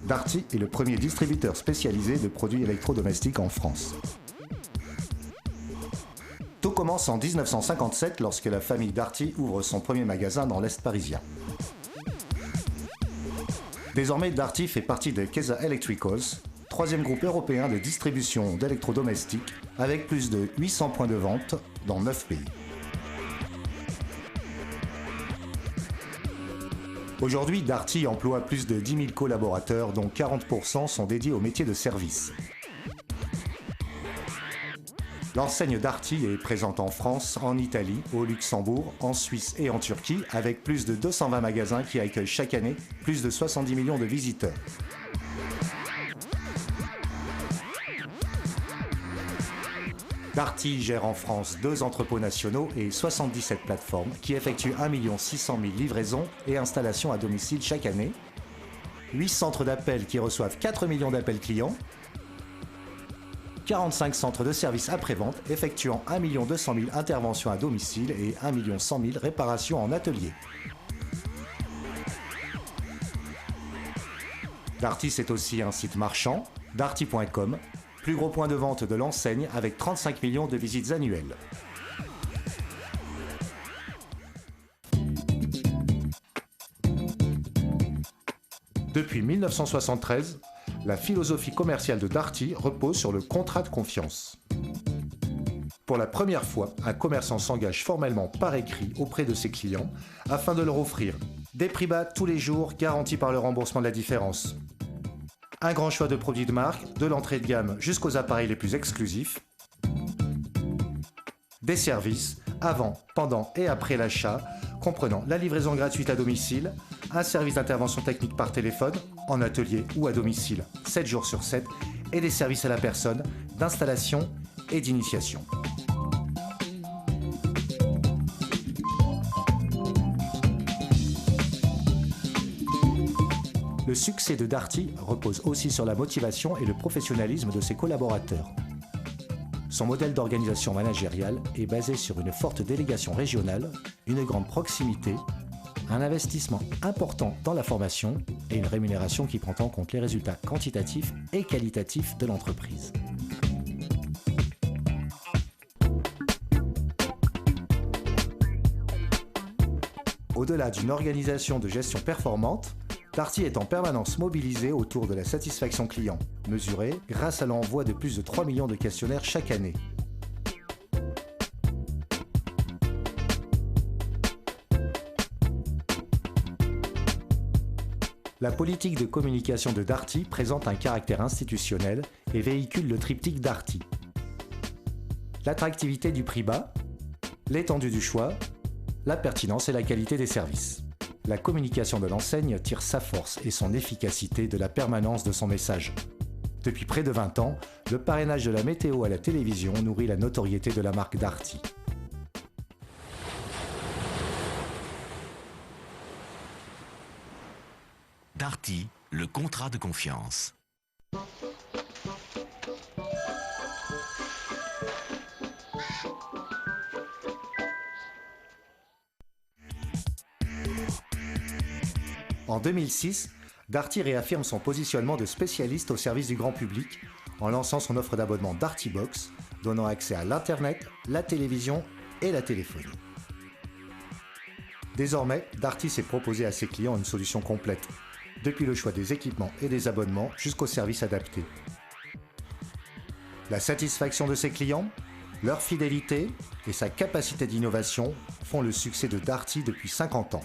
Darty est le premier distributeur spécialisé de produits électrodomestiques en France. Tout commence en 1957 lorsque la famille Darty ouvre son premier magasin dans l'Est parisien. Désormais, Darty fait partie de Kesa Electricals, troisième groupe européen de distribution d'électrodomestiques avec plus de 800 points de vente dans 9 pays. Aujourd'hui, Darty emploie plus de 10 000 collaborateurs, dont 40% sont dédiés au métier de service. L'enseigne Darty est présente en France, en Italie, au Luxembourg, en Suisse et en Turquie, avec plus de 220 magasins qui accueillent chaque année plus de 70 millions de visiteurs. Darty gère en France 2 entrepôts nationaux et 77 plateformes qui effectuent 1 600 000 livraisons et installations à domicile chaque année, 8 centres d'appel qui reçoivent 4 millions d'appels clients, 45 centres de services après-vente effectuant 1 200 000 interventions à domicile et 1 100 000 réparations en atelier. Darty, c'est aussi un site marchand, darty.com, plus gros point de vente de l'enseigne avec 35 millions de visites annuelles. Depuis 1973, la philosophie commerciale de Darty repose sur le contrat de confiance. Pour la première fois, un commerçant s'engage formellement par écrit auprès de ses clients afin de leur offrir des prix bas tous les jours garantis par le remboursement de la différence, un grand choix de produits de marque, de l'entrée de gamme jusqu'aux appareils les plus exclusifs, des services avant, pendant et après l'achat, comprenant la livraison gratuite à domicile, un service d'intervention technique par téléphone, en atelier ou à domicile, 7 jours sur 7, et des services à la personne, d'installation et d'initiation. Le succès de Darty repose aussi sur la motivation et le professionnalisme de ses collaborateurs. Son modèle d'organisation managériale est basé sur une forte délégation régionale, une grande proximité, un investissement important dans la formation et une rémunération qui prend en compte les résultats quantitatifs et qualitatifs de l'entreprise. Au-delà d'une organisation de gestion performante, Darty est en permanence mobilisé autour de la satisfaction client, mesurée grâce à l'envoi de plus de 3 millions de questionnaires chaque année. La politique de communication de Darty présente un caractère institutionnel et véhicule le triptyque Darty. L'attractivité du prix bas, l'étendue du choix, la pertinence et la qualité des services. La communication de l'enseigne tire sa force et son efficacité de la permanence de son message. Depuis près de 20 ans, le parrainage de la météo à la télévision nourrit la notoriété de la marque Darty. Darty, le contrat de confiance. En 2006, Darty réaffirme son positionnement de spécialiste au service du grand public en lançant son offre d'abonnement Darty Box, donnant accès à l'Internet, la télévision et la téléphonie. Désormais, Darty s'est proposé à ses clients une solution complète, depuis le choix des équipements et des abonnements jusqu'aux services adaptés. La satisfaction de ses clients, leur fidélité et sa capacité d'innovation font le succès de Darty depuis 50 ans.